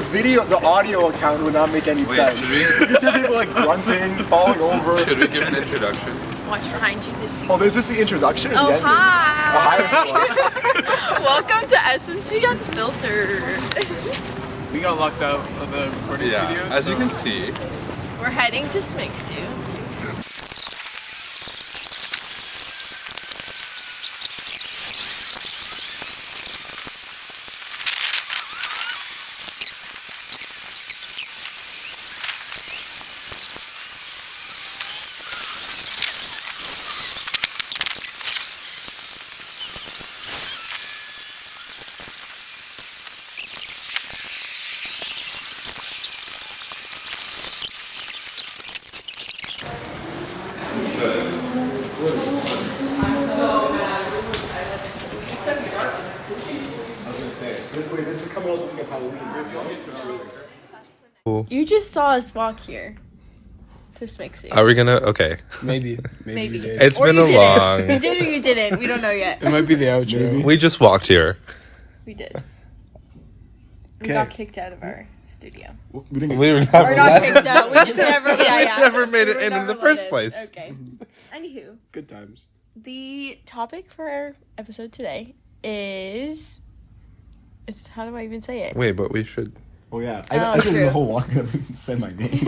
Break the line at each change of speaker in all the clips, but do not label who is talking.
the audio account would not make any sense. You see people like grunting, falling over.
Should we give an introduction?
Watch behind you. There's people.
Oh, is this the introduction?
Oh,
the
hi.
Oh,
Welcome to SMC Unfiltered.
We got locked out of the recording studio.
As you can see.
We're heading to Smixu.
This is coming out looking at Halloween.
You just saw us walk here to Smixu.
Are we gonna? Okay.
Maybe.
Maybe.
We did.
It's
Or
been
you
a
didn't.
long.
You did or you didn't. We don't know yet.
It might be the outro.
We just walked here.
We did. We
Okay.
got kicked out of our studio.
We didn't
We were
Or
never,
not kicked out. We just never. Yeah.
never made
We
it
were
in
never
the
let
first
in.
place.
Okay. Anywho,
Good times.
the topic for our episode today is. It's how do I even say it?
Wait, but we should.
Oh yeah,
Oh,
I didn't
true.
the whole walk. I didn't say my name.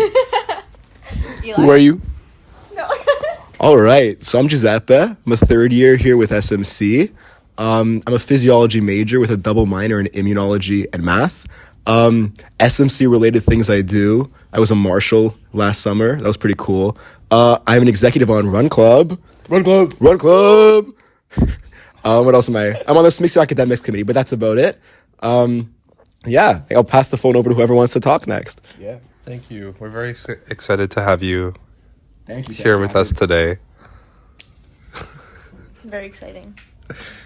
Eli?
Who are you?
No.
All right, so I'm Giuseppe. I'm a third year here with SMC. I'm a physiology major with a double minor in immunology and math. SMC related things I do. I was a marshal last summer. That was pretty cool. I'm an executive on Run Club.
Run Club.
Run Club. What else am I? I'm on the Smixu Academics Committee, but that's about it. Yeah, I'll pass the phone over to whoever wants to talk next.
Yeah.
Thank you. We're very excited to have you
Thank you.
here with us today.
Very exciting.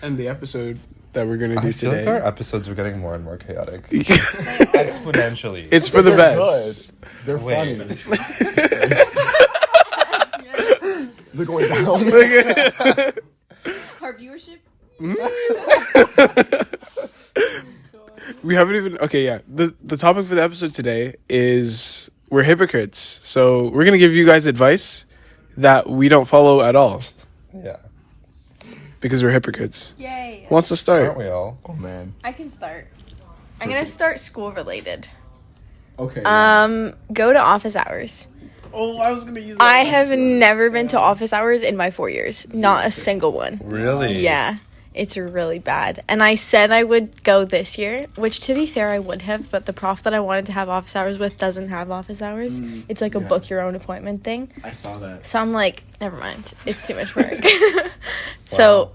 And the episode that we're gonna do
I feel
today.
like our episodes are getting more and more chaotic. Exponentially.
It's for the
They're
best.
good. They're
Wait.
funny. They're going down.
Our viewership.
We haven't even. Okay, yeah. The topic for the episode today is we're hypocrites. So we're gonna give you guys advice that we don't follow at all
Yeah.
because we're hypocrites.
Yay.
Who wants to start?
Aren't we all?
Oh man.
I can start. I'm gonna start school related.
Okay.
Go to office hours.
Oh, I was gonna use.
I have never been to office hours in my 4 years. Not a single one.
Really?
Yeah. It's really bad. And I said I would go this year, which to be fair I would have, but the prof that I wanted to have office hours with doesn't have office hours. It's like a
yeah.
book your own appointment thing.
I saw that.
So I'm like, never mind. It's too much work. So,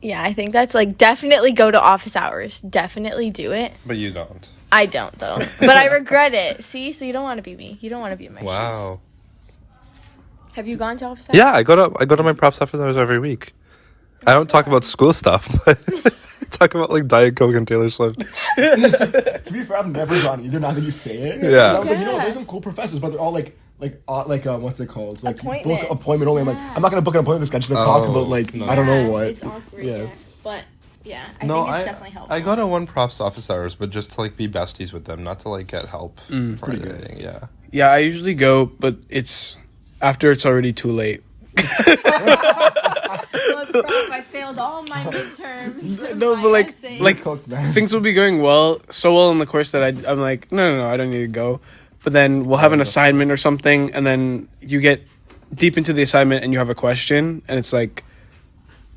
yeah, I think that's like definitely go to office hours. Definitely do it.
But you don't.
I don't though. But I regret it. See? So you don't want to be me. You don't want to be in my shoes.
Wow.
Have you gone to office hours?
Yeah, I go to my prof's office hours every week. I don't talk about school stuff, but talk about like Diet Coke and Taylor Swift.
To be fair, I've never gone either. Now that you say it,
Yeah.
And I was like, you know,
Yeah.
there's some cool professors, but they're all like what's it called? Like
Appointments.
book appointment only. I'm like, I'm not gonna book an appointment with this guy just to talk
Oh,
about like
no.
I don't know what.
It's awkward.
Yeah.
Yeah. But yeah, I think it's definitely helpful.
I go to one prof's office hours, but just to like be besties with them, not to like get help for
pretty good.
anything. Yeah.
Yeah, I usually go, but it's after it's already too late.
Look, prof, I failed all my midterms.
No,
my
but like
essays.
Cook, man.
things will be going so well in the course that I'm like, no, I don't need to go. But then we'll have an assignment or something, and then you get deep into the assignment and you have a question, and it's like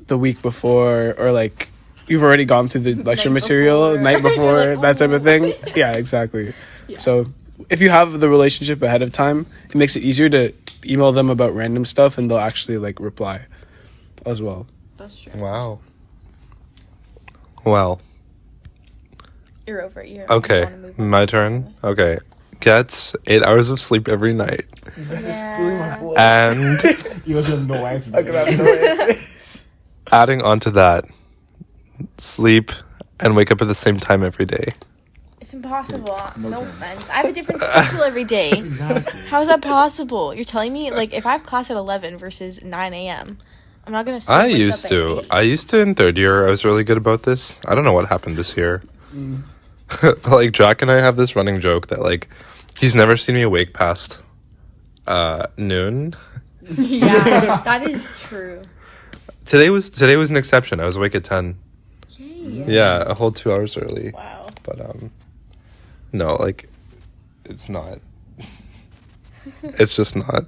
the week before, or like you've already gone through the lecture
Night
material
before.
night before,
You're like,
that type of
"Oh."
thing. Yeah, exactly. So if you have the relationship ahead of time, it makes it easier to email them about random stuff, and they'll actually like reply as well.
That's true.
Wow. Well.
You're over it. You
Okay.
wanna move on.
My turn. Okay. Get 8 hours of sleep every night,
You guys are stealing my flow.
and
You guys have no answer.
I could have no answer.
adding on to that, sleep and wake up at the same time every day.
It's impossible. No
Okay.
offense. I have a different schedule every day.
Exactly.
How is that possible? You're telling me, like, if I have class at 11 versus 9 a.m., I'm not going to
I used to in third year. I was really good about this. I don't know what happened this year. But like Jack and I have this running joke that like he's never seen me awake past noon.
Yeah, that is true.
Today was an exception. I was awake at 10.
Yay.
Yeah, a whole 2 hours early.
Wow.
But no, like it's not. It's just not.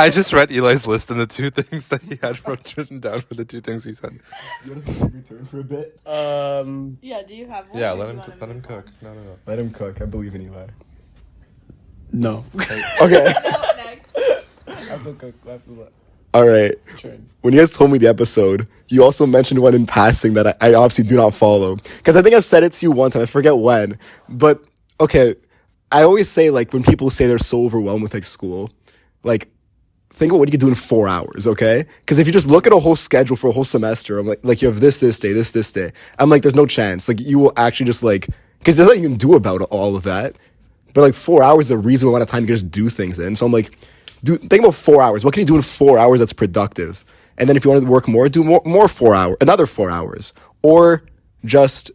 I just read Eli's list and the 2 things that he had written down were the 2 things he said.
You want to see return for a bit?
Yeah, do you have one?
Yeah,
or
let
do you
him
wanna
let him
move
cook.
on?
No.
Let him cook. I believe in Eli.
No.
Okay.
No, next.
All right. When you guys told me the episode, you also mentioned one in passing that I obviously do not follow. Because I think I've said it to you one time. I forget when. But, okay, I always say, like, when people say they're so overwhelmed with, like, school, like, think about what you can do in 4 hours, okay? Because if you just look at a whole schedule for a whole semester, I'm like you have this day, this day. I'm like, there's no chance. Like, you will actually just, like, because there's nothing you can do about all of that. But, like, 4 hours is a reasonable amount of time you can just do things in. So I'm like, think about 4 hours. What can you do in 4 hours that's productive? And then if you want to work more, do more 4 hours, another 4 hours. Or just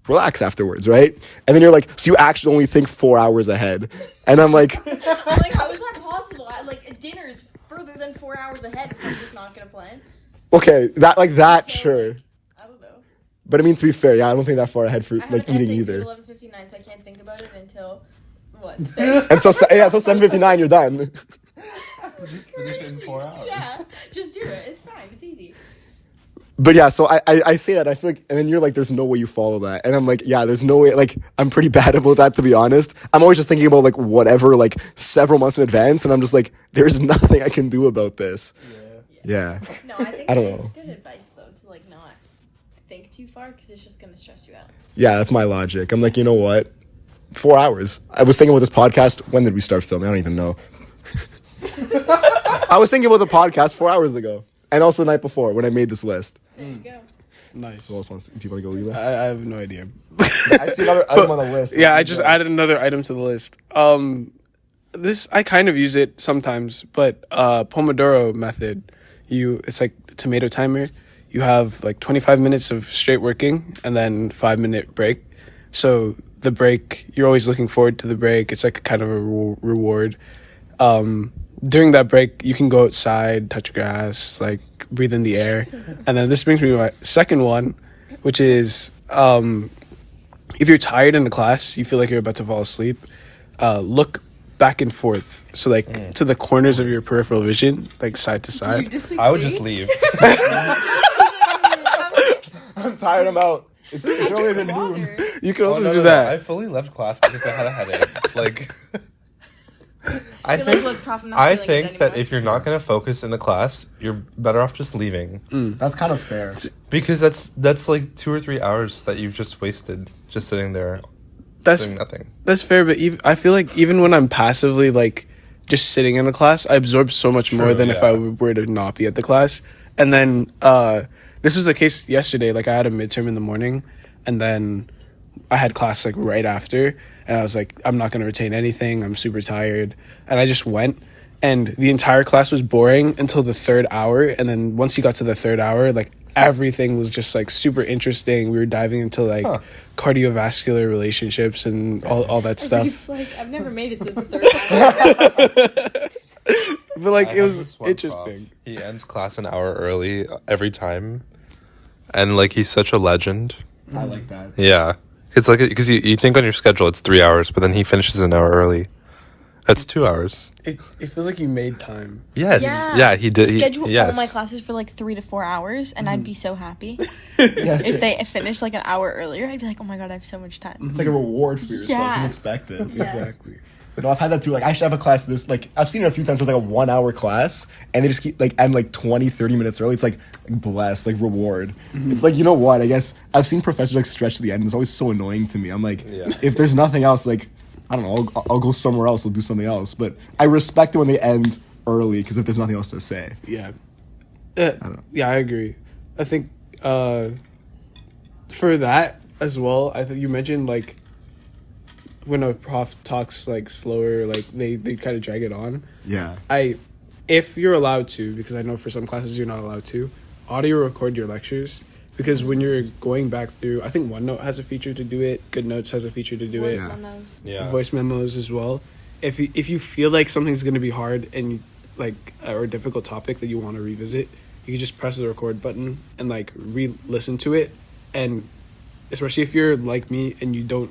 relax afterwards, right? And then you're like, so you actually only think 4 hours ahead. And I'm like,
I'm like, how is that possible? Dinner is further than 4 hours ahead, so I'm just not gonna plan.
okay, sure.
I don't know.
But I mean, to be fair, yeah, I don't think that far ahead for
I have
like
an
eating
SAT
either.
at 11:59, so I can't think about it until what 6.
And so yeah, until 7:59, you're done.
Finish it in 4 hours.
Yeah, just do it. It's fine. It's easy.
But yeah, so I say that, I feel like, and then you're like, there's no way you follow that. And I'm like, yeah, there's no way, like, I'm pretty bad about that, to be honest. I'm always just thinking about, like, whatever, like, several months in advance, and I'm just like, there's nothing I can do about this. Yeah.
No, I think
I don't
it's
know.
good advice, though, to, like, not think too far, because it's just going to stress you out.
Yeah, that's my logic. I'm like, you know what? 4 hours. I was thinking about this podcast. When did we start filming? I don't even know. I was thinking about the podcast 4 hours ago. And also the night before when I made this list.
There you go.
Nice.
Who else wants do you want to go, Leela?
I have no idea.
I see another item on the list.
Yeah, I just added another item to the list. This I kind of use it sometimes, but Pomodoro method. It's like a tomato timer. You have like 25 minutes of straight working and then 5-minute break. So the break, you're always looking forward to the break. It's like kind of a reward. During that break, you can go outside, touch grass, like breathe in the air. And then this brings me to my second one, which is if you're tired in a class, you feel like you're about to fall asleep, look back and forth. So like to the corners of your peripheral vision, like side to side.
I would just leave.
I'm tired, I'm out. It's earlier than noon.
You can also do
I
that.
fully left class because I had a headache. Like, I
Feel like,
think,
look, prof, I'm not
I
feeling it
think that
anymore.
if you're not going to focus in the class, you're better off just leaving.
That's kind of fair.
Because that's like 2 or 3 hours that you've just wasted just sitting there
That's
doing nothing.
That's fair, but I feel like even when I'm passively like just sitting in a class, I absorb so much more than if I were to not be at the class. And then this was the case yesterday. Like I had a midterm in the morning, and then I had class like right after, and I was like, I'm not gonna retain anything. I'm super tired, and I just went. And the entire class was boring until the 3rd hour, and then once you got to the 3rd hour, like everything was just like super interesting. We were diving into like cardiovascular relationships and all that stuff.
It's like, I've never made it to the 3rd hour.
But like
I
it
have
was
this one
interesting.
prof. He ends class an hour early every time, and like he's such a legend.
I like that.
Yeah, it's like because you think on your schedule it's 3 hours, but then he finishes an hour early. That's 2 hours.
It feels like you made time.
Yes, yeah, he did.
Schedule
yes.
all my classes for like 3 to 4 hours, and I'd be so happy.
Yes,
If they finished like an hour earlier, I'd be like, oh my god, I have so much time.
it's like a reward for yourself.
Yeah.
Unexpected.
Yeah.
Exactly.
No, I've had that too. Like, I should have a class this, like, I've seen it a few times where it's like a 1 hour class, and they just keep, like, end like 20, 30 minutes early. It's like blessed, like, reward. It's like, you know what? I guess I've seen professors, like, stretch to the end. It's always so annoying to me. I'm like, if there's nothing else, like, I don't know, I'll go somewhere else. I'll do something else. But I respect it when they end early, because if there's nothing else to say.
Yeah. Yeah, I agree. I think for that as well, I think you mentioned like when a prof talks like slower, like they kind of drag it on.
Yeah.
If you're allowed to, because I know for some classes you're not allowed to, audio record your lectures, because when you're going back through, I think OneNote has a feature to do it. Good Notes has a feature to do
Voice
it.
memos.
Yeah.
Voice memos as well. If you feel like something's going to be hard and like or a difficult topic that you want to revisit, you can just press the record button and like re-listen to it. And especially if you're like me and you don't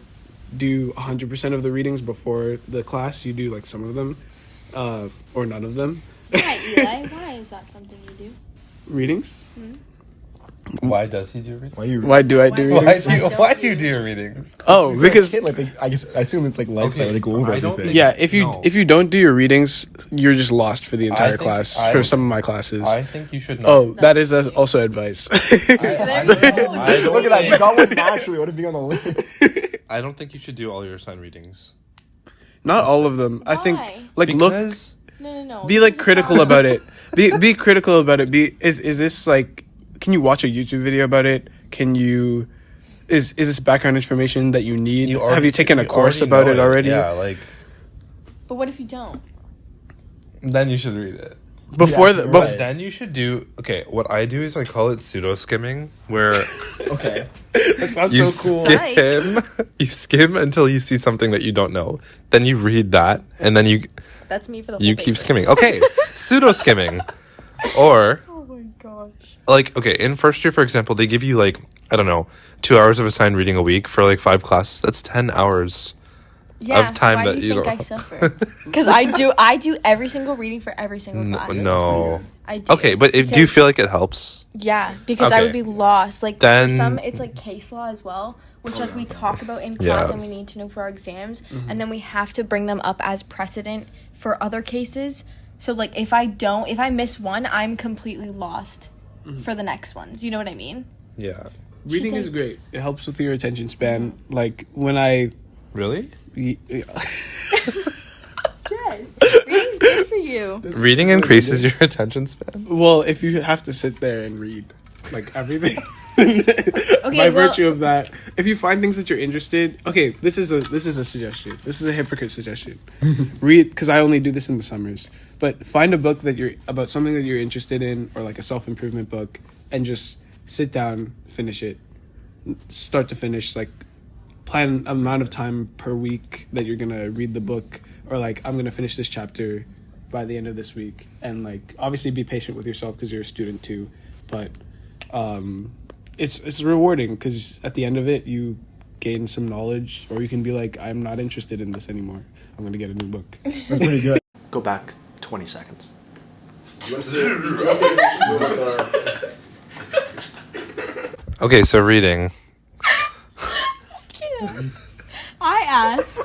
do 100% of the readings before the class, you do like some of them or none of them.
Why, Eli? Why is that something you do?
Readings?
Why does he do readings?
Why do I do readings?
Why do you do your readings?
Oh, because
Like I assume it's like lifestyle.
Okay,
They go over
I don't
everything.
yeah, if you don't do your readings, you're just lost for the entire
think
class
I-
for some of my classes.
I think you should not.
Oh, that is also advice.
I
Look at that. You got one naturally. What if being on the list?
I don't think you should do all your assigned readings.
Not all of them. I think
Why?
like
Because
No.
be like critical about it. Be critical about it. Is this like, can you watch a YouTube video about it? Can you is this background information that you need? Have you taken a course about it already?
Yeah, like
But what if you don't?
then you should read it.
Before
Yeah,
the
you're
But
right.
then you should do what I do is I call it pseudo skimming, where
Okay.
that sounds
you
so cool.
skim until you see something that you don't know. Then you read that, and then you
That's me for the whole
keep
paper.
skimming. Okay, pseudo skimming, or
Oh my gosh.
like okay, in first year, for example, they give you like I don't know 2 hours of assigned reading a week for like 5 classes. That's 10 hours.
Yeah,
Of time
why
that
do
you
you think
don't-
I suffer? Because I do every single reading for every single class.
No.
I do.
Okay, but do you
Because-
feel like it helps?
Yeah, because I
Okay.
would be lost. Like
Then-
for some, it's like case law as well, which like we talk about in class
Yeah.
and we need to know for our exams, and then we have to bring them up as precedent for other cases. So like if I miss one, I'm completely lost for the next ones. You know what I mean?
Yeah.
Reading
She's
is
like-
great. It helps with your attention span. Like when I
Really?
Yes. Reading's good for you.
Reading increases your attention span.
well, if you have to sit there and read like everything. By virtue of that, if you find things that you're interested, okay, this is a suggestion. This is a hypocrite suggestion. Read, because I only do this in the summers. But find a book that you're about something that you're interested in, or like a self-improvement book, and just sit down, finish it, start to finish. Like plan amount of time per week that you're gonna read the book, or like I'm gonna finish this chapter by the end of this week, and like obviously be patient with yourself because you're a student too, but it's rewarding because at the end of it you gain some knowledge, or you can be like, I'm not interested in this anymore, I'm gonna get a new book.
That's pretty good.
Go back 20 seconds.
Okay, so reading.
I asked,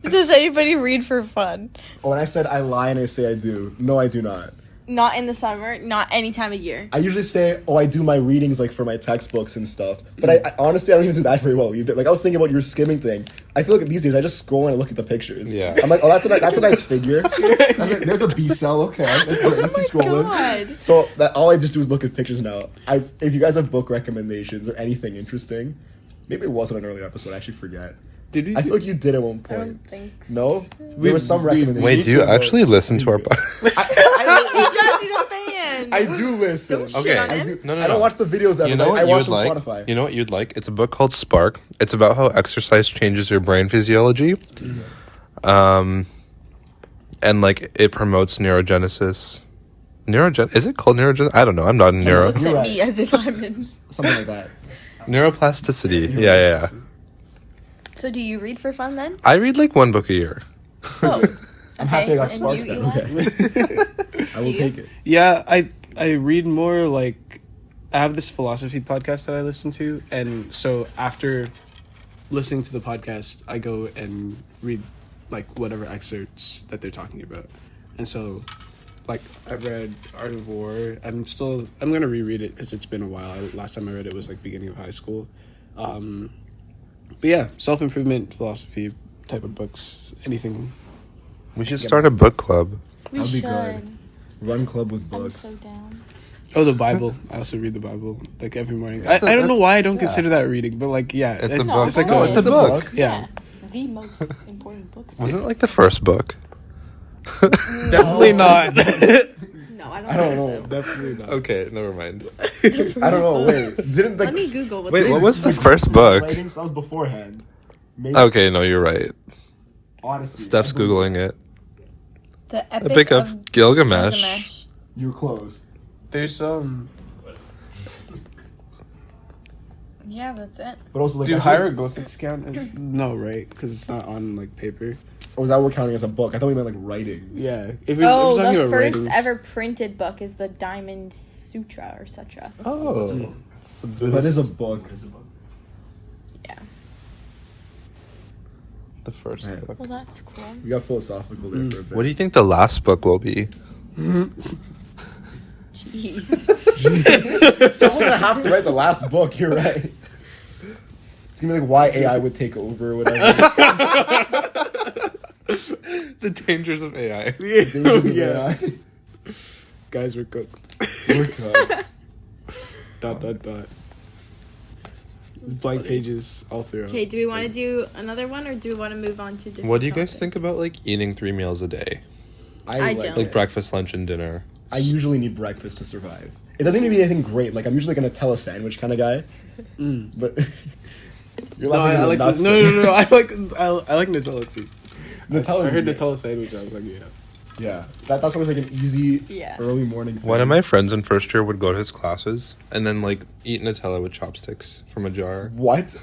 does anybody read for fun?
When I said I lie and I say I do, no, I do not.
Not in the summer, not any time of year.
I usually say, I do my readings like for my textbooks and stuff. But I honestly, I don't even do that very well either. Like I was thinking about your skimming thing. I feel like these days I just scroll and look at the pictures.
Yeah.
I'm like, oh, that's a nice figure. There's a B cell. Okay, that's great. Let's keep scrolling.
God.
So all I just do is look at pictures now. If you guys have book recommendations or anything interesting, maybe it wasn't an earlier episode. I actually forget.
Did we
I feel like you did at one
I don't
point.
think so.
No, there was some recommendation.
Wait, do you actually listen to our podcast?
He's a fan.
I do listen.
Don't shit on
I
him.
do.
No,
I don't watch the videos ever.
You know
but I
what you
watch
would
them on
like?
Spotify.
You know what you'd like? It's a book called Spark. It's about how exercise changes your brain physiology. And like it promotes neurogenesis. Is it called neurogenesis? I don't know. I'm not in neuro.
Looks
You're
at
right.
me as if I'm in.
Something like that.
Neuroplasticity. Yeah.
So do you read for fun then?
I read like one book a year.
Oh.
I'm happy I got
and
sparked
you,
then.
Eli?
Okay. I will take it.
Yeah, I read more like, I have this philosophy podcast that I listen to, and so after listening to the podcast, I go and read like whatever excerpts that they're talking about. And so like I've read Art of War. I'm gonna reread it because it's been a while. Last time I read it was like beginning of high school. But yeah, self-improvement, philosophy type of books, anything.
We should start a book club.
We
That'd be
should.
good. Run club with
I'm
books.
so down.
Oh, the Bible. I also read the Bible like every morning.
That's
I don't know
that's-
why I don't consider that reading, but like yeah,
It's a
it-
book.
It's like
No,
it's
it's
a
a
book.
book.
yeah.
The most important books.
Wasn't it like the first book?
Definitely not.
No, I don't,
I don't
think
know.
so.
Definitely not.
Okay, never mind.
I don't know. Wait, didn't
Let me Google.
Wait, what was the first book?
Writings, that was beforehand. Maybe
Okay, no, you're right.
Odyssey.
Steph's
I believe
Googling
it.
it.
The
Epic of Gilgamesh.
You were close.
There's
Yeah, that's it.
But also, like,
do
I thought-
hieroglyphics count as no, right? Because it's not on like paper.
or was that we're counting as a book? I thought we meant like writings.
Yeah. If
Oh,
we're talking
the
about
first
writings-
ever printed book is the Diamond Sutra or Sutra.
Oh.
That is a book.
Yeah.
The first
Right.
book.
Well, that's cool.
We got philosophical there for a bit.
What do you think the last book will be?
Jeez.
Someone's gonna have to write the last book. You're right. It's gonna be like why AI would take over or whatever.
The dangers of AI.
Dangers of
Yeah.
AI.
Guys, we're cooked.
We're cooked.
Dot. There's blank pages all through.
Okay, do we want to do another one or do we want to move on to different
What do you guys
topics?
think about like eating 3 meals a day?
I don't.
Like breakfast, lunch, and dinner.
I usually need breakfast to survive. It doesn't need to be anything great. Like I'm usually like a Nutella sandwich kind of guy. But you're
No,
laughing
I
at
like
nuts.
no. I like Nutella too.
Nutella's
I heard
great.
Nutella sandwich. I was like, yeah.
Yeah, that's always like an easy
Yeah.
early morning thing.
One of my friends in first year would go to his classes and then like eat Nutella with chopsticks from a jar.
What?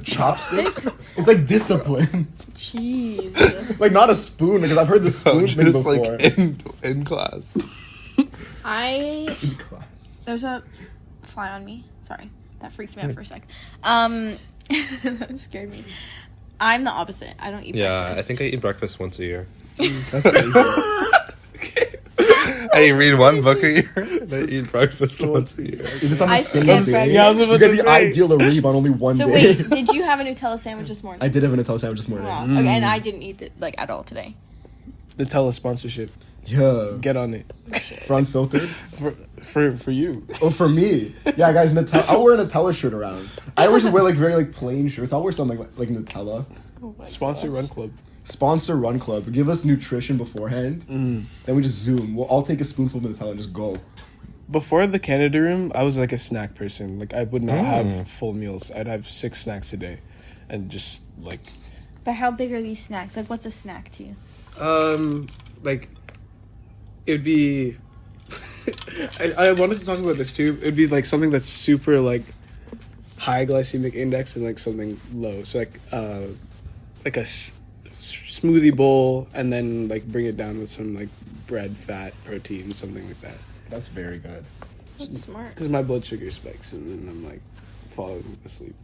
Chopsticks? It's like discipline.
Jeez.
Like not a spoon because I've heard the spoon thing
Just
before.
like in class.
There's a fly on me. Sorry, that freaked me out for a sec. That scared me. I'm the opposite. I don't eat
Yeah,
breakfast.
I think I eat breakfast once a year.
That's crazy.
I read one book a year and I eat breakfast once a year.
If it's on
I
the same
skip
day,
breakfast.
Yeah, I was
you
about
get
to
the
say.
ideal of read on only one
So
day.
wait, did you have a Nutella sandwich this morning?
I did have a Nutella sandwich this morning.
Wow. Okay, and I didn't eat it like at all today.
Nutella sponsorship.
Yeah.
Get on it.
For unfiltered?
For you.
Oh, for me. Yeah, guys, Nutella. I'll wear a Nutella shirt around. I always just wear like very like plain shirts. I'll wear something like Nutella.
Oh my
Sponsor
gosh.
Run Club.
Sponsor Run Club. Give us nutrition beforehand. Then we just zoom. We'll all take a spoonful of Nutella and just go.
Before the Canada room, I was like a snack person. Like I would not have full meals. I'd have 6 snacks a day, and just like,
But how big are these snacks? Like, what's a snack to you?
like it'd be. I wanted to talk about this too. It'd be like something that's super like high glycemic index and like something low. So like a smoothie bowl, and then like bring it down with some like bread, fat, protein, something like that.
That's very good.
That's smart.
Because my blood sugar spikes, and then I'm like falling asleep.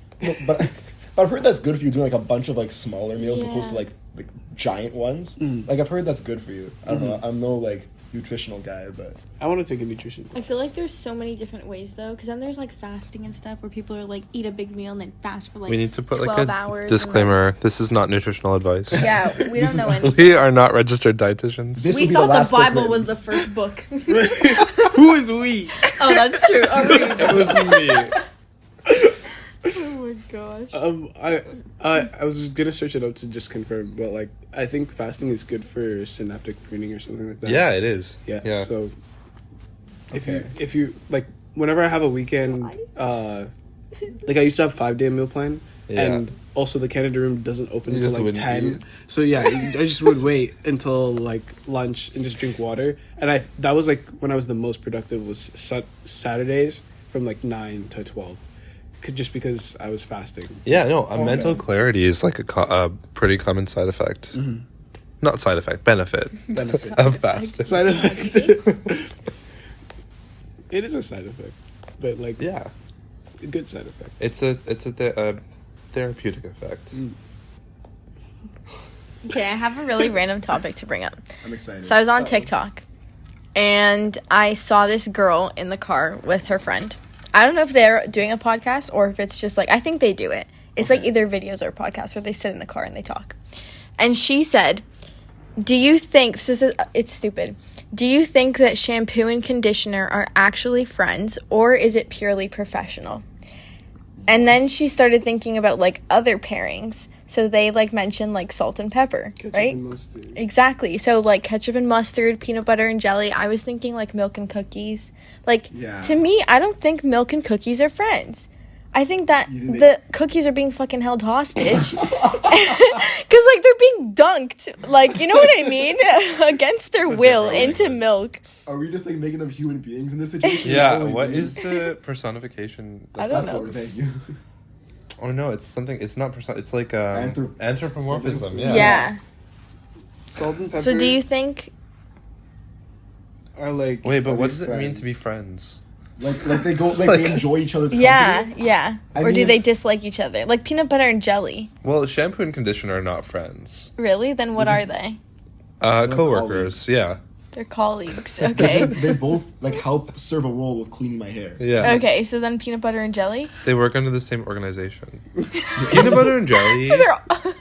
But I've heard that's good for you doing like a bunch of like smaller meals as opposed to
Yeah.
like giant ones. Like I've heard that's good for you. I don't know. I'm no like nutritional guy, but
I want to take a nutrition.
I feel like there's so many different ways though, because then there's like fasting and stuff where people are like eat a big meal and then fast for like
We need to put
12
like
hours
a
and
disclaimer. This is not nutritional advice.
then- yeah, we don't know anything.
We are not registered dietitians.
This
We
will be
thought the
last book
Bible
written.
was the first book.
Who is we?
Oh, that's true. Oh,
It was me.
oh my gosh.
I was gonna search it up to just confirm, but like I think fasting is good for synaptic pruning or something like that.
Yeah, it is.
Yeah. So
Okay.
if you like, whenever I have a weekend, like I used to have 5-day meal plan,
Yeah.
and also the Canada room doesn't open
You
until
just
like
wouldn't
10.
eat.
So yeah, I just would wait until like lunch and just drink water. And that was like when I was the most productive was Saturdays from like 9 to 12, just because I was fasting.
Yeah, no,
Okay.
mental clarity is like a pretty common side effect. Not side effect, benefit
Benefit.
of fasting.
Side effect. It is a side effect, but like
Yeah,
a good side effect.
it's a therapeutic effect.
Okay, I have a really random topic to bring up.
I'm excited.
So I was on TikTok, and I saw this girl in the car with her friend. I don't know if they're doing a podcast or if it's just like, I think they do it. It's like either videos or podcasts where they sit in the car and they talk. And she said, do you think, it's stupid. Do you think that shampoo and conditioner are actually friends, or is it purely professional? And then she started thinking about like other pairings. So they like mention like salt and pepper,
Ketchup
right?
and mustard.
Exactly. So like ketchup and mustard, peanut butter and jelly. I was thinking like milk and cookies. Like
Yeah.
to me, I don't think milk and cookies are friends. I think that
You think
the cookies are being fucking held hostage. Cuz like they're being dunked, like, you know what I mean? Against their will into milk.
Are we just like making them human beings in this situation?
Yeah,
Is that
what
we
is
mean?
the personification?
I don't
That's
know.
what we're thank you.
Oh no, it's something. It's not it's like anthropomorphism.
Yeah.
Yeah.
Salt and pepper.
So do you think
are like
Wait, but
Are
what
they
does it mean to be
friends?
friends?
Like they go like they enjoy each other's company.
yeah.
I
Or do
mean-
they dislike each other? Like peanut butter and jelly.
Well, shampoo and conditioner are not friends.
Really? Then what are they?
Coworkers. Yeah.
They're colleagues.
They,
Okay.
they both like help serve a role of cleaning my hair.
Yeah.
Okay, so then peanut butter and jelly?
They work under the same organization. Peanut butter and jelly.
So they're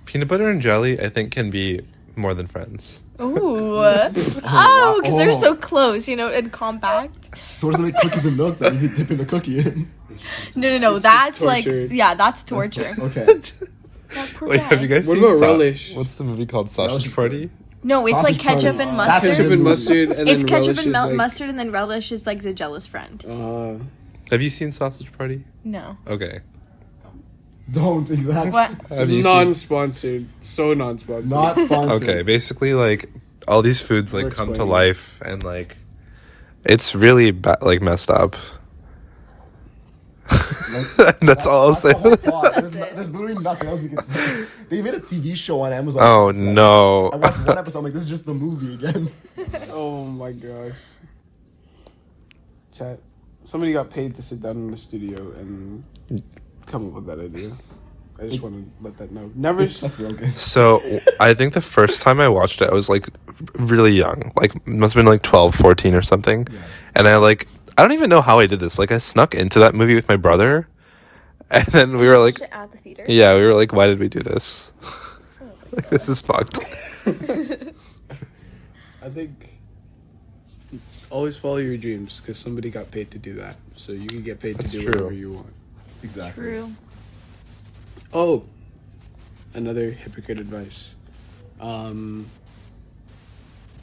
Peanut butter and jelly, I think, can be more than friends.
Ooh. Oh, because they're so close, you know, and compact.
So what does it make cookies and milk then if you dip in the cookie in?
No.
It's
That's
just
like,
torture.
yeah, that's torture.
Okay.
That poor
Wait,
guy.
have you guys
What
seen
about relish?
What's the movie called?
Relish
Sausage
is
Party?
No, it's like
Sausage
ketchup
party.
and
That's
mustard.
ketchup and mustard, and
It's
then
ketchup
relish
and
is like,
mustard, and then relish is like the jealous friend.
Have you seen Sausage Party?
No.
Okay.
Don't exactly.
What?
Have you seen?
non-sponsored, so non-sponsored.
Not sponsored.
Okay, basically, like all these foods like
We're
come to
explaining.
life, and like it's really like messed up. That's all I'll say.
the whole plot.
That's it.
There's literally nothing else we can say. They made a TV show on Amazon.
Oh no!
I watched one episode. I'm like, this is just the movie again.
Oh my gosh. Chat. Somebody got paid to sit down in the studio and come up with that idea. I just
It's-
want to let that know. Never.
It's broken.
So I think the first time I watched it, I was like really young, like must have been like 12, 14 or something, and I don't even know how I did this. Like I snuck into that movie with my brother, and then we were like,
At the theater.
yeah, we were like, why did we do this? Like, this is fucked.
I think always follow your dreams because somebody got paid to do that, so you can get paid
That's
to do
true.
whatever you want.
Exactly.
True.
Oh, another hypocrite advice.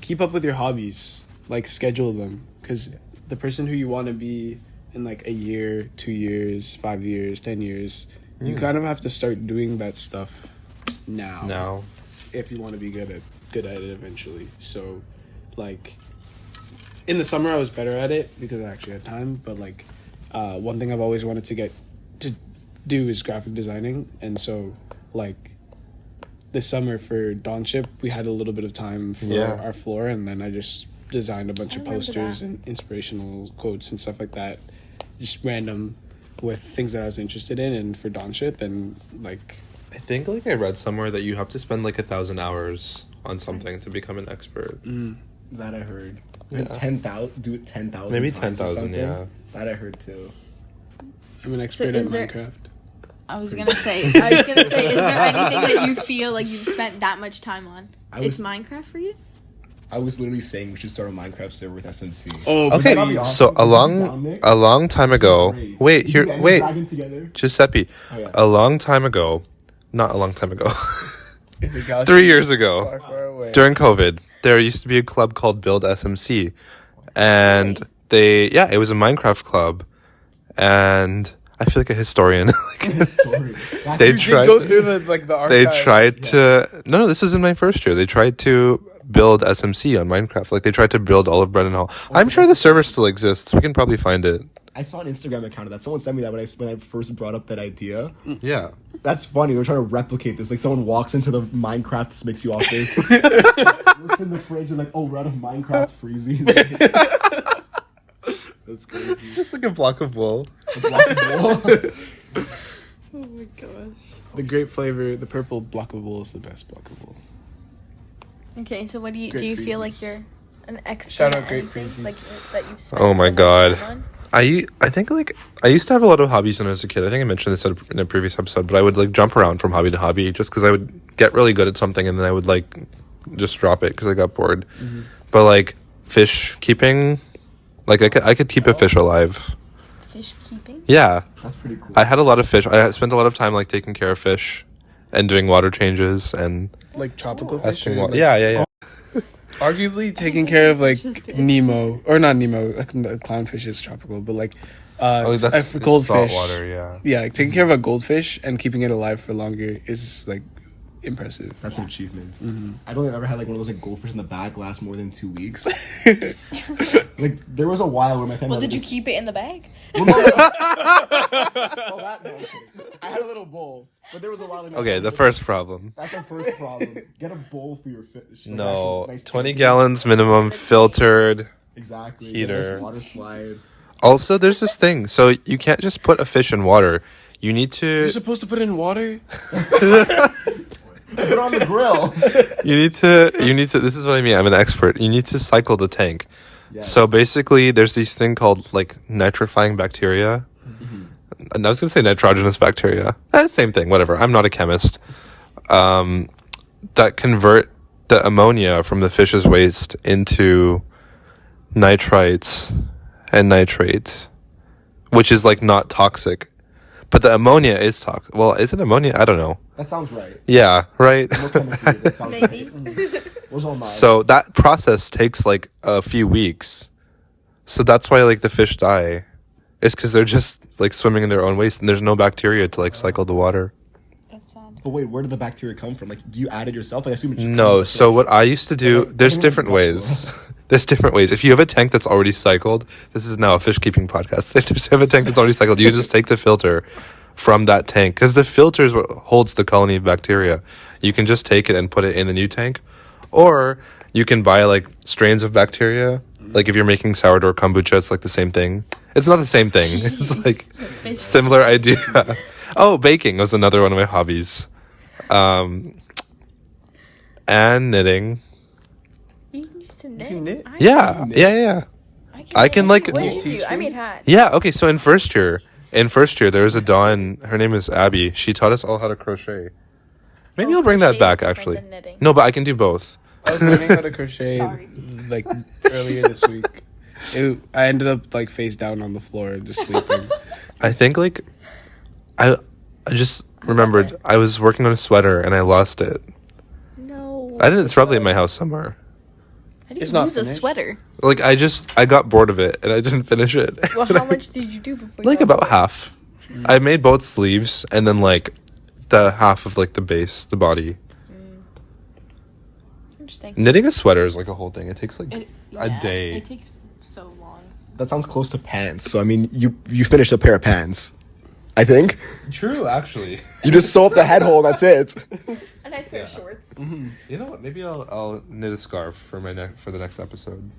Keep up with your hobbies. Like schedule them, because the person who you want to be in like a year, 2 years, 5 years, 10 years, you kind of have to start doing that stuff now.
Now,
If you want to be good at it eventually. So, like, in the summer I was better at it because I actually had time. But like, one thing I've always wanted to get to do is graphic designing, and so like this summer for Dawnship we had a little bit of time for
Yeah.
our floor, and then I just designed a bunch
I
of
remember
posters
that.
and inspirational quotes and stuff like that, just random with things that I was interested in and for Dawnship, and like
I think like I read somewhere that you have to spend like 1,000 hours on something to become an expert.
That I heard.
Yeah.
10,000. Do it 10,000.
Maybe
times or
10,000,
something.
yeah.
That I heard too.
I'm an expert
is
at
there-
Minecraft.
I was gonna say, is there anything that you feel like you've spent that much time on? It's Minecraft for you?
I was literally saying we should start a Minecraft server with SMC.
Oh,
Okay,
That'd be awesome.
so
Would you be down, Nick?
a long time ago.
Great.
Wait,
We
here,
do Ender
wait,
Dragon together.
Giuseppe.
Oh, yeah.
A long time ago, not a long time ago,
in the galaxy
3 years ago,
far, far away.
during COVID, there used to be a club called Build SMC, and it was a Minecraft club, and I feel like a historian.
Story.
They
You
tried
should go
to-
through the archives.
They tried to no, this was in my first year. They tried to build SMC on Minecraft. Like they tried to build all of Brennan Hall. I'm sure the server still exists. We can probably find it.
I saw an Instagram account of that. Someone sent me that when I first brought up that idea.
Yeah.
That's funny. They're trying to replicate this. Like someone walks into the Minecraft Smixy office, looks in the fridge and like, oh, we're out of Minecraft freezies. That's crazy.
It's just like a block of wool.
A block of wool.
Oh my gosh.
The grape flavor, the purple block of wool is the best block of wool.
Okay, so what do you
Great
feel
freezes.
like you're an expert
Shout out
at
Great
anything?
Freezes.
Like that you've spent
Oh
so
my
much
God.
time on?
I think like I used to have a lot of hobbies when I was a kid. I think I mentioned this in a previous episode, but I would like jump around from hobby to hobby just because I would get really good at something and then I would like just drop it because I got bored. But like fish keeping, like I could keep a fish alive.
Fish keeping?
Yeah,
That's pretty cool.
I had a lot of fish. I spent a lot of time like taking care of fish, and doing water changes and
Like tropical fish.
testing
or,
water.
like,
Yeah.
Arguably taking care of like Nemo or not Nemo. Like, clownfish is tropical, but like
That's
goldfish.
salt water. Yeah.
Yeah, like taking care of a goldfish and keeping it alive for longer is like impressive.
That's an achievement. I don't think I've ever had like one of those like goldfish in the bag last more than 2 weeks. Like there was a while where my family.
Well, did you keep it in the bag?
Oh, that no. I had a little bowl, but there was a while.
Okay, the first problem.
That's our first problem. Get a bowl for your fish. Like,
No,
actually nice
20
tank.
gallons minimum, filtered.
Exactly.
Heater.
Nice water slide.
Also, there's this thing. So you can't just put a fish in water. You need to.
You're supposed to put it in water.
Put it on the grill.
You need to. This is what I mean. I'm an expert. You need to cycle the tank.
Yes.
So basically, there's this thing called like nitrifying bacteria. And I was gonna say nitrogenous bacteria. Same thing. Whatever. I'm not a chemist. That convert the ammonia from the fish's waste into nitrites and nitrate, which is like not toxic. But the ammonia is toxic. Well, is it ammonia? I don't know.
That sounds right.
Yeah, right.
No chemistry, that sounds
Maybe.
right. Where's all mine?
So that process takes like a few weeks. So that's why like the fish die. It's because they're just like swimming in their own waste and there's no bacteria to like cycle the water.
That's sad.
But wait, where did the bacteria come from? Like, do you add it yourself? Like, I assume it just comes
No,
with
so
the-
what I used to do, there's different ways. There's different ways. If you have a tank that's already cycled, this is now a fish keeping podcast. If you have a tank that's already cycled, you just take the filter from that tank because the filter is what holds the colony of bacteria. You can just take it and put it in the new tank, or you can buy like strains of bacteria. Like if you're making sourdough kombucha, it's like the same thing. It's not the same thing. It's like
Fish.
similar idea. Oh, baking was another one of my hobbies. And knitting.
You used to knit.
can knit?
Yeah. I can, like-
What
Can
did
you
you do?
teach
I
me?
made hats.
Yeah, okay, so in first year, there was a Dawn, her name is Abby. She taught us all how to crochet. Maybe
Oh,
I'll bring that
crochet is
back
different
actually.
than knitting.
No, but I can do both.
I was learning how to crochet
Sorry.
like earlier this week. I ended up like face down on the floor just sleeping.
I think like I just remembered I was working on a sweater and I lost it.
No.
It's probably in my house somewhere.
I didn't
It's not
lose a
finished.
sweater.
Like I got bored of it and I didn't finish it.
Well, how much did you do before?
Like
you got
about half. I made both sleeves and then like the half of like the base, the body.
Interesting.
Knitting a sweater is like a whole thing. It takes like
It-
a
yeah,
day.
It takes so long.
That sounds close to pants. So I mean, you finished a pair of pants. I think
True, actually.
you just sew up the head hole. That's it.
A nice pair of shorts.
You know what? Maybe I'll knit a scarf for for the next episode.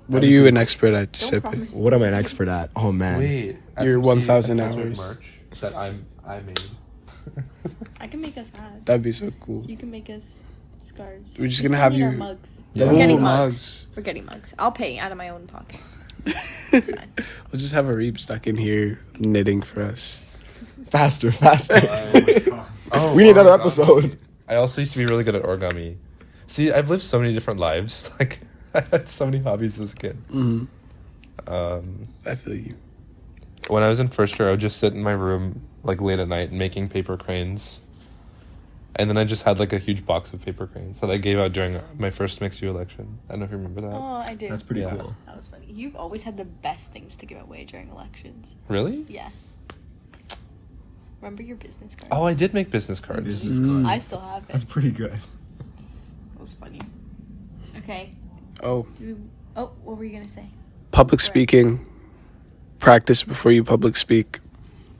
What are you an expert at,
Don't
Giuseppe?
promise.
What am I an expert at? Oh man.
Wait,
Your
SMC
1,000
filtered
hours.
merch that I made.
I can make us hats.
That'd be so cool.
You can make us scarves.
We're just
We
gonna
still
have
need our
you-
mugs.
Yeah.
We're getting
Ooh,
mugs. We're getting mugs. I'll pay out of my own pocket. It's fine.
We'll just have a Reeb stuck in here knitting for us.
Faster.
Oh,
We need another
origami.
episode.
I also used to be really good at origami. See, I've lived so many different lives. Like I had so many hobbies as a kid.
I feel you.
When I was in first year, I would just sit in my room like late at night making paper cranes. And then I just had like a huge box of paper cranes that I gave out during my first mixed U election. I don't know if you remember that.
Oh, I do.
That's pretty
Yeah.
cool.
That was funny. You've always had the best things to give away during elections.
Really?
Yeah. Remember your business cards?
Oh, I did make business cards.
Business card.
I still have it.
That's pretty good.
That was funny. Okay.
Oh,
What were you gonna say?
public speaking. Practice before you public speak.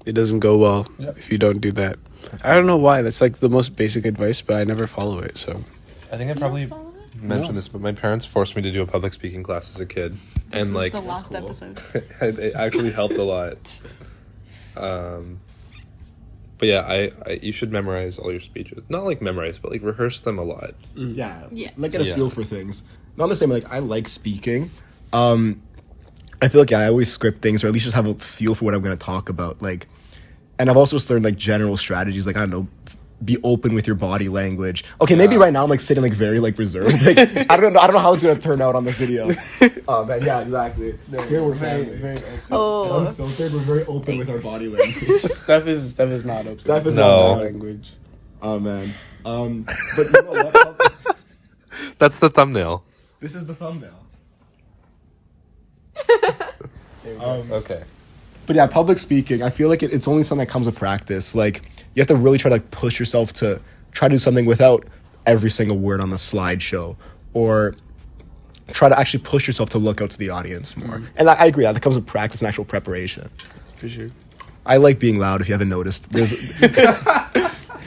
It doesn't go well if you don't do that. I don't know why. That's like the most basic advice, but I never follow it. So
I think I probably
follow it?
mentioned
No.
this, but my parents forced me to do a public speaking class as a kid.
This
And
was
like
the last episode.
it actually helped a lot. But yeah, I you should memorize all your speeches. Not like memorize, but like rehearse them a lot.
Yeah.
Yeah.
Like get a
Yeah.
feel for things. Not the same. Like I like speaking. I feel like I always script things, or at least just have a feel for what I'm going to talk about. Like, and I've also just learned like general strategies. Like I don't know, be open with your body language. Okay, maybe right now I'm like sitting like very like reserved. Like I don't know how it's going to turn out on the video. Oh man, yeah, exactly. Here we're family.
Oh.
Unfiltered. We're very open with our body language.
Steph is not open.
Steph is
No.
not bad.
language.
Oh man. But you know what?
That's the thumbnail.
This is the thumbnail.
Okay.
But yeah, public speaking, I feel like it's only something that comes with practice. Like, you have to really try to like, push yourself to try to do something without every single word on the slideshow, or try to actually push yourself to look out to the audience more. And I agree, that comes with practice and actual preparation.
For sure.
I like being loud, if you haven't noticed. There's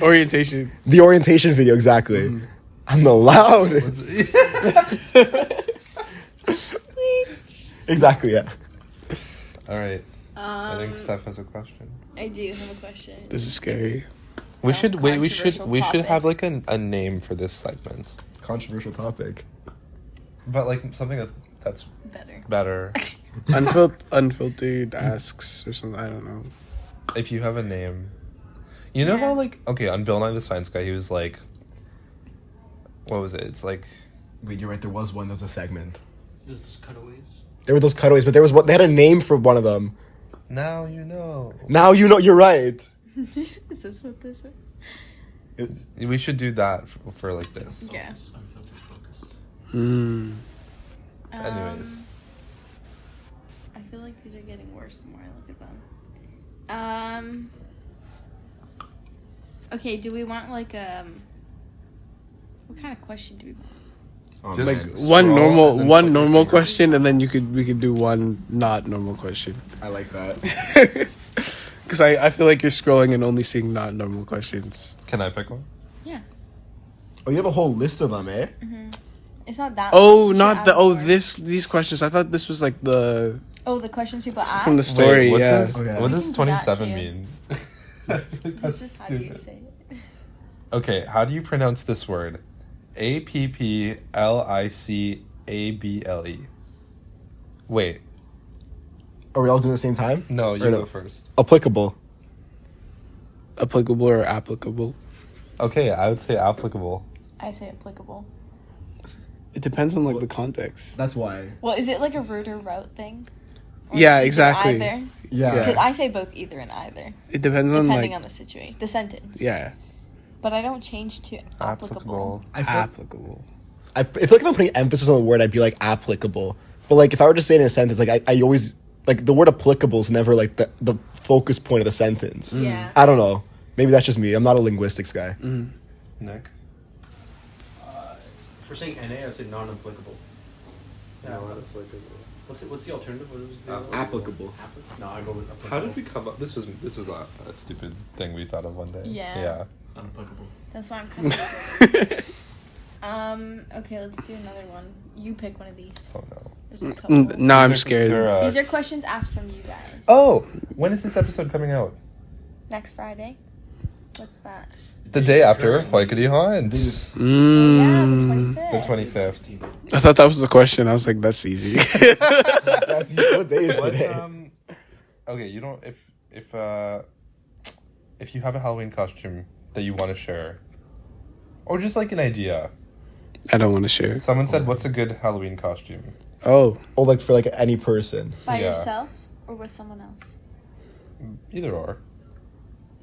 Orientation.
the orientation video, exactly. I'm the loud. Exactly, yeah.
All right. I think Steph has a question.
I do have a question.
This is scary.
We
Oh,
should wait. We should
controversial
have like a name for this segment,
Controversial topic.
but like something that's
Better.
better.
Unfiltered asks or something. I don't know.
If you have a name, you know how like on Bill Nye the Science Guy, he was like, what was it? It's like
Wait, you're right, there was a segment.
Is this cutaways?
There were those cutaways, but there was they had a name for one of them.
now you know.
Now you know, you're right.
Is this what this is?
We should do that for like this.
Yeah.
Unfiltered focus.
Anyways.
I feel like these are getting worse the more I look at them. Okay, do we want like what kind of question do we want?
Just
Like
scroll
one
and then
normal
put your finger.
question, and then we could do one not normal question.
I like that.
Because I feel like you're scrolling and only seeing not normal questions.
Can I pick one?
Yeah.
Oh, you have a whole list of them, eh?
It's not that.
Oh,
we should
not
add
the
more.
these questions. I thought this was like the
Oh, the questions people ask.
from the story.
Wait, what
Yeah.
does
Okay.
what
We
does
can do that
27
too.
mean?
It's just how do you say it?
Okay, how do you pronounce this word? APPLICABLE. Wait,
Are we all doing it at the same time?
no, you
Or
go first.
Applicable.
Applicable or applicable?
Okay, I would say applicable.
I say applicable.
It depends on like the context.
That's why.
Well, is it like a root or route thing? Or
Yeah,
either
exactly.
Either.
Yeah.
Because I say both either and either,
It depends on
depending
like
on the situation, the sentence.
yeah,
But I don't change to applicable.
I feel,
applicable.
I feel like if I'm putting emphasis on the word, I'd be like applicable. But like if I were to say it in a sentence, like I always like the word applicable is never like the focus point of the sentence.
Yeah.
I don't know. Maybe that's just me. I'm not a linguistics guy.
Nick?
For saying NA, I'd say non-applicable. No, that's like what's the alternative? What was the
Applicable.
No, I go with applicable.
How did we come up? This was a stupid thing we thought of one day.
Yeah.
Yeah.
It's unapplicable.
That's why I'm kind of. Okay, let's do another one. You pick one of these.
Oh no.
There's a couple.
No, I'm
These are-
scared.
these are,
These are questions asked from you guys.
Oh, when is this episode coming out?
Next Friday. What's that?
The day after Hypocrites.
Yeah, the
Mm.
25th.
The 25th.
16.
I thought that was the question. I was like, that's easy.
What day is
What,
today?
okay, you don't if you have a Halloween costume that you want to share, or just like an idea.
I don't want to share.
Someone said, "What's a good Halloween costume?"
Oh,
Or like for like any person.
By
Yeah.
yourself or with someone else?
Either or.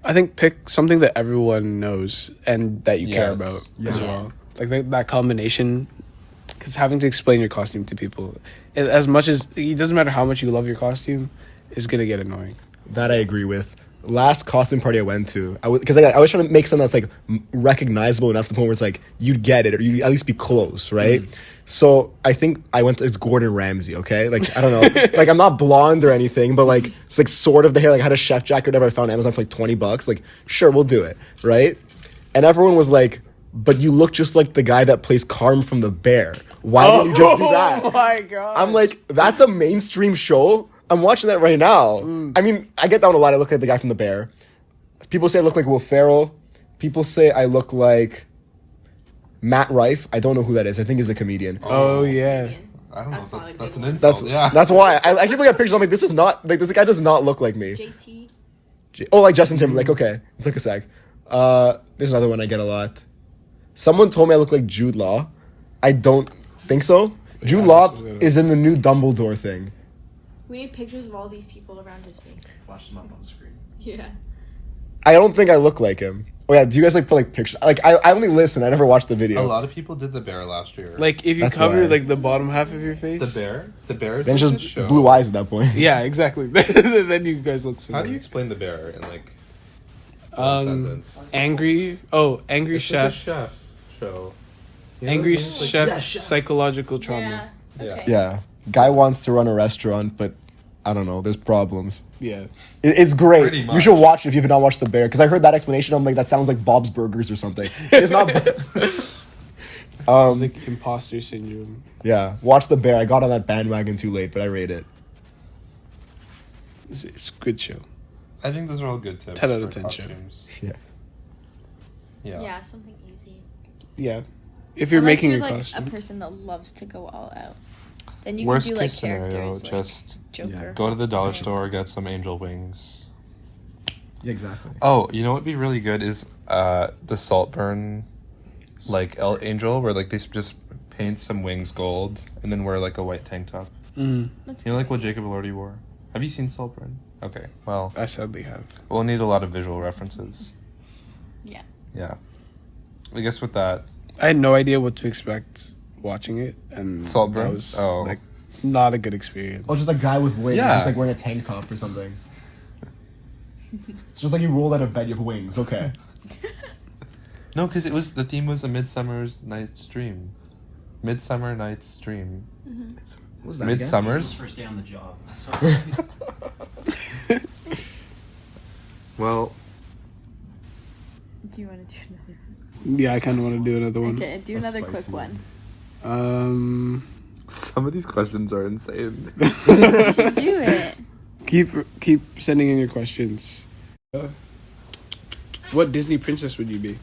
I think pick something that everyone knows and that you care
Yes.
about as
Yeah.
well. Like that combination, because having to explain your costume to people, as much as it doesn't matter how much you love your costume, is gonna get annoying.
That I agree with. Last costume party I went to, I was trying to make something that's like recognizable enough to the point where it's like you'd get it or you'd at least be close, right? So I think I went to it's Gordon Ramsay. Okay, like I don't know, like I'm not blonde or anything, but like it's like sort of the hair. Like I had a chef jacket, whatever. I found on Amazon for like $20. Like sure, we'll do it, right? And everyone was like, "But you look just like the guy that plays Carm from The Bear. Why didn't you just do that?"
Oh my god!
I'm like, that's a mainstream show. I'm watching that right now. I mean, I get down a lot. I look like the guy from The Bear. People say I look like Will Ferrell. People say I look like Matt Rife. I don't know who that is. I think he's a comedian.
oh yeah.
I don't
That's
know.
not a
That's
good
an
one.
insult.
That's that's why I keep looking at pictures. I'm like, this is not like this guy does not look like me.
JT.
Oh, like Justin Timberlake. Okay, it took a sec. There's another one I get a lot. Someone told me I look like Jude Law. I don't think so. Jude Law is in the new Dumbledore thing.
We need pictures of all these people around his face.
Flash them up on screen.
Yeah.
I don't think I look like him. Oh yeah, do you guys like put like pictures? Like I only listen. I never watched the video.
A lot of people did the bear last year.
Like if you
That's
cover
why.
like the bottom half of your face.
the bear is
Then
like
it's
this
just
show.
blue eyes at that point.
Yeah, exactly. Then you guys look
How
similar.
do you explain the bear in like one sentence?
Angry
It's
chef.
like a chef show. You know
Angry
what I mean? Like,
chef psychological trauma.
Yeah. Okay.
Yeah, guy wants to run a restaurant, but I don't know. There's problems.
Yeah.
It's great.
Pretty
You
much.
should watch it if you've not watched The Bear, because I heard that explanation. I'm like, that sounds like Bob's Burgers or something. It's not.
It's like imposter syndrome.
Yeah, watch The Bear. I got on that bandwagon too late, but I rate it.
It's a good show.
I think those are all good tips.
10 out of
for
10 show.
costumes.
Yeah.
Yeah.
Yeah, something easy.
Yeah. If you're
Unless
making
you're
a
like
costume.
a person that loves to go all out, then you
Worst
can do like
case scenario,
characters, like
just
Joker.
go to the dollar store, get some angel wings.
Yeah, exactly.
Oh, you know what'd be really good is the Saltburn, like angel, where like they just paint some wings gold and then wear like a white tank top.
Mm,
That's
You know, like what Jacob Elordi wore. Have you seen Saltburn? Okay, well,
I sadly have.
we'll need a lot of visual references.
Yeah.
Yeah, I guess with that,
I had no idea what to expect watching it, and
Saltburn?
that was
Oh.
like not a good experience.
Oh, just a guy with wings.
Yeah.
He's like wearing a tank top or something. It's just like you roll out of bed, you have wings. Okay.
no, because the theme was a Midsummer's Night's Dream, Midsummer Night's Dream,
What was that again?
Midsummer's.
First day on the job. That's what
Well,
Do you want to do another one?
Yeah, I kind of want to do another one.
Okay, do
A
another quick
spicy
one.
some of these questions are insane.
Do it.
Keep sending in your questions. What Disney princess would you be?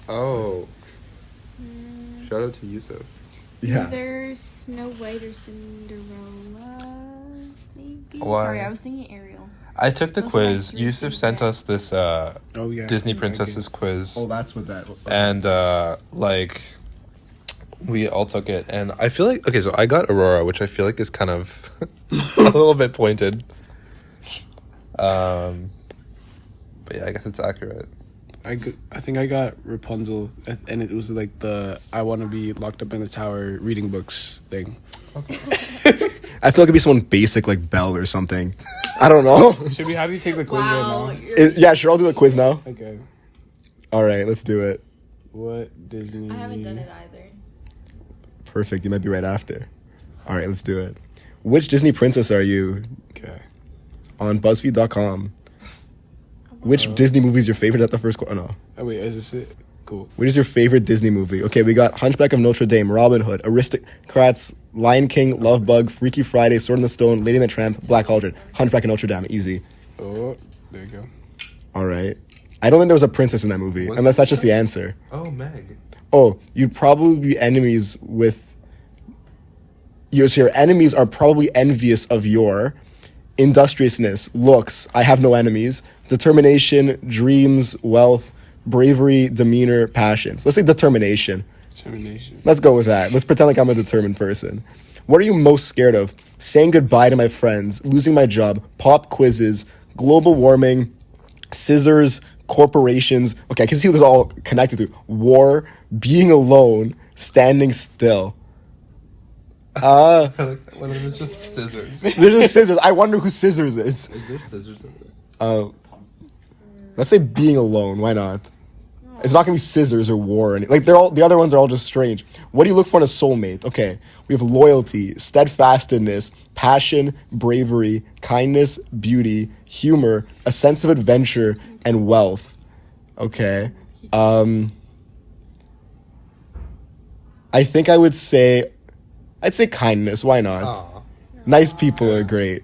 Oh, shout out to Yusuf.
Yeah.
Either Snow White or Cinderella, maybe.
Why?
Sorry, I was thinking Ariel.
I took the
Those are my
quiz.
three
Yusuf sent
favorite.
us this
Oh yeah,
Disney
Okay.
princesses quiz,
Oh, that's what that.
and like we all took it, and I feel like okay. So I got Aurora, which I feel like is kind of a little bit pointed. But yeah, I guess it's accurate.
I think I got Rapunzel, and it was like the I want to be locked up in a tower reading books thing.
I feel like it'd be someone basic like Belle or something. I don't know.
Should we have you take the quiz
Wow.
right
Yeah, sure. I'll do the quiz now.
now? Okay.
All right, let's do it.
What Disney?
I haven't done it either.
Perfect. You might be right after. All right, let's do it. Which Disney princess are you?
Okay.
On BuzzFeed.com. Which Disney movie is your favorite? At the first question? Oh, no.
Oh wait, is this it? Cool.
What is your favorite Disney movie? Okay, we got Hunchback of Notre Dame, Robin Hood, Aristocrats, Lion King, Love Bug, Freaky Friday, Sword in the Stone, Lady and the Tramp, Black Cauldron, Hunchback of Notre Dame. Easy.
Oh, there you go.
All right. I don't think there was a princess in that movie,
Was
unless
there?
that's just the answer.
Oh, Meg.
Oh, you'd probably be enemies with. Your enemies are probably envious of your industriousness, looks. I have no enemies. Determination, dreams, wealth, bravery, demeanor, passions. Let's say determination.
Determination.
Let's go with that. Let's pretend like I'm a determined person. What are you most scared of? Saying goodbye to my friends, losing my job, pop quizzes, global warming, scissors, corporations. Okay, I can see this all connected to war, being alone, standing still.
What if it's just scissors?
They're just scissors. I wonder who scissors is.
Is there scissors in there?
Let's say being alone. Why not? It's not gonna be scissors or war or anything. Like the other ones are all just strange. What do you look for in a soulmate? Okay, we have loyalty, steadfastness, passion, bravery, kindness, beauty, humor, a sense of adventure, and wealth. Okay. I think I'd say kindness. Why not?
Aw.
Nice people are great.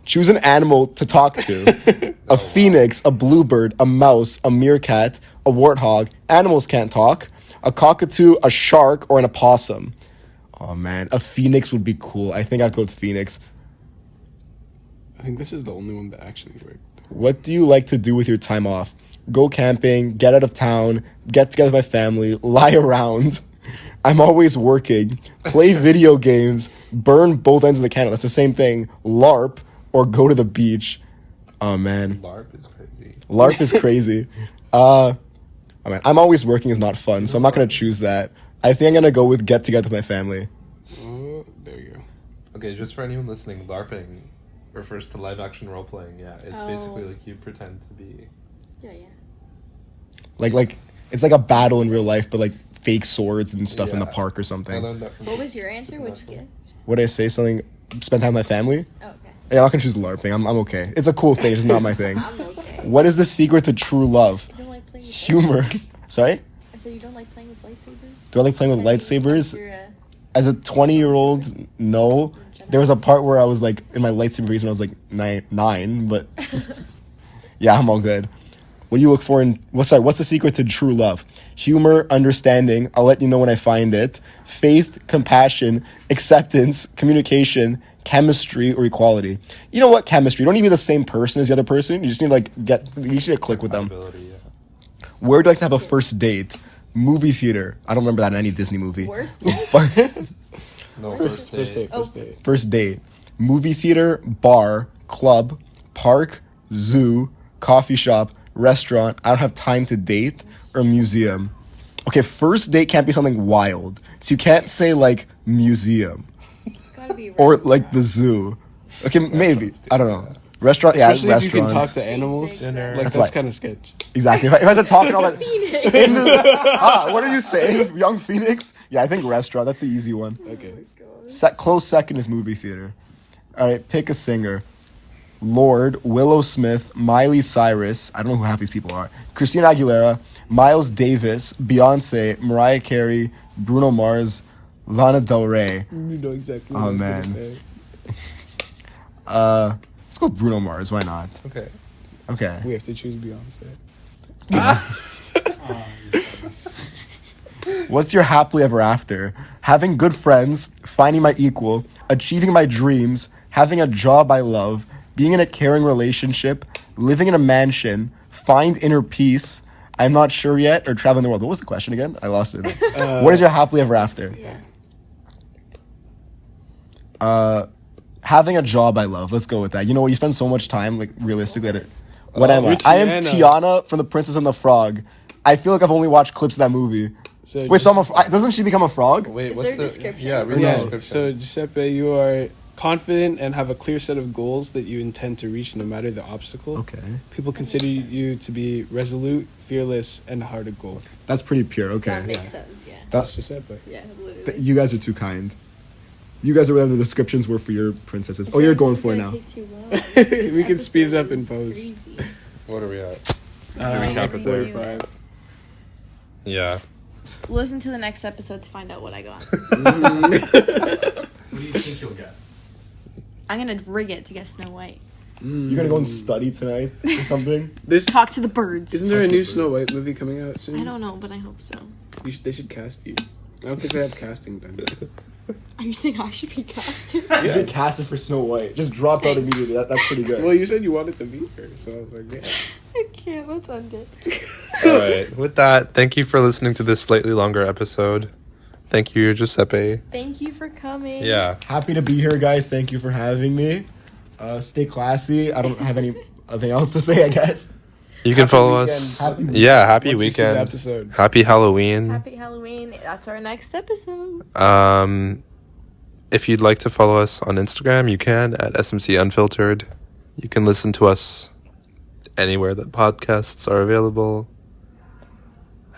Choose an animal to talk to. A phoenix, a bluebird, a mouse, a meerkat, a warthog. Animals can't talk. A cockatoo, a shark, or an opossum. Oh man, a phoenix would be cool. I think I'd go with phoenix.
I think this is the only one that actually worked.
What do you like to do with your time off? Go camping, get out of town, get together with my family, lie around. I'm always working, play video games, burn both ends of the candle. That's the same thing. LARP, or go to the beach. Oh man.
LARP is crazy.
LARP is crazy. I mean, I'm always working is not fun, so I'm not gonna choose that. I think I'm gonna go with get together with my family.
Oh, there you go.
Okay, just for anyone listening, LARPing refers to live action role playing. Yeah, it's basically like you pretend to be.
Yeah.
Like it's like a battle in real life, but like fake swords and stuff in the
Yeah.
park or
I
something.
learned that from.
What was your answer? What'd you get?
What did I say? Something? Spend time with my family?
Oh, okay.
Yeah, I'm not gonna choose LARPing. I'm okay. It's a cool thing, it's just not my thing.
I'm okay.
What is the secret to true love?
You don't like playing with
Humor. Sorry?
I said you don't like playing with lightsabers?
Do I like playing with lightsabers?
You're
As a 20-year-old, no. There was a part where I was like in my lightsaber phase when I was like nine, but yeah, I'm all good. What do you look for in what's the secret to true love? Humor, understanding, I'll let you know when I find it. Faith, compassion, acceptance, communication, chemistry, or equality. You know what? Chemistry. You don't need to be the same person as the other person. You just need to you should click with them.
Compatibility, yeah.
Where do I like to have a first date? Movie theater. I don't remember that in any Disney movie.
worst date?
No,
First date.
Oh.
First date.
First date. Movie theater, bar, club, park, zoo, coffee shop, restaurant. I don't have time to date, or museum. Okay, first date can't be something wild. So you can't say like museum
It's gotta be
or
restaurant.
like the zoo. Okay, maybe. I don't know. Restaurant,
Especially
yeah,
if you can
restaurant.
talk to animals.
Dinner.
Like,
That's
that's
why-
kind of sketch.
Exactly. If I said talking all that.
Phoenix.
What are you saying? Young Phoenix? Yeah, I think restaurant. That's the easy one.
Okay.
Close second is movie theater. All right, pick a singer. Lord, Willow Smith, Miley Cyrus. I don't know who half these people are. Christina Aguilera, Miles Davis, Beyonce, Mariah Carey, Bruno Mars, Lana Del Rey.
You know exactly
Oh,
what I was
man.
gonna say.
Let's go Bruno Mars. Why not?
Okay.
Okay.
We have to choose Beyonce.
What's your happily ever after? Having good friends, finding my equal, achieving my dreams, having a job I love, being in a caring relationship, living in a mansion, find inner peace, I'm not sure yet, or traveling the world. What was the question again? I lost it. What is your happily ever after? Having a job I love. Let's go with that. You know what? You spend so much time, like, realistically at it. What am I?
you're
I am
Tiana.
Tiana from The Princess and the Frog. I feel like I've only watched clips of that movie.
So
Wait, so doesn't she become a frog?
Wait,
Is
what's
there a
the
description?
Yeah, read the
Yeah,
description.
so Giuseppe, you are confident and have a clear set of goals that you intend to reach no matter the obstacle.
Okay.
People consider you to be resolute, fearless, and hard to goal.
That's pretty pure. Okay.
That makes sense, yeah.
That's Giuseppe.
Yeah, literally.
You guys are too kind. You guys are whatever the descriptions were for your princesses. Oh, you're going for it now.
We can speed it up in post.
What are we at?
recap it there.
45.
Yeah.
Listen to the next episode to find out what I got.
What do you think you'll get?
I'm gonna rig it to get Snow White.
You're gonna go and study tonight or something?
There's,
Talk to the birds.
isn't there a new Snow White movie coming out soon?
I don't know, but I hope so.
They should cast you. I don't think they have casting done.
Are you saying I should be casted?
You've been casted for Snow White. Just drop out immediately. That's pretty good.
Well, you said you wanted to be her, so I was like, yeah.
I can't. Let's end it.
All right. With that, thank you for listening to this slightly longer episode. Thank you, Giuseppe.
Thank you for coming.
Yeah.
Happy to be here, guys. Thank you for having me. Stay classy. I don't have anything else to say, I guess.
You can
Happy
follow
weekend.
us.
Happy
Yeah, happy
Once you see the
weekend.
episode.
Happy Halloween.
Happy Halloween. That's our next episode.
If you'd like to follow us on Instagram, you can at SMC Unfiltered. You can listen to us anywhere that podcasts are available.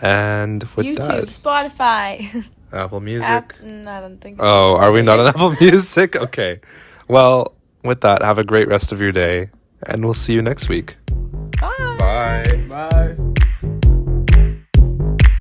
And with
YouTube,
that,
Spotify.
Apple Music.
I don't think.
Oh, are we not on Apple Music? Okay. Well, with that, have a great rest of your day, and we'll see you next week.
Bye.
Bye.
Bye.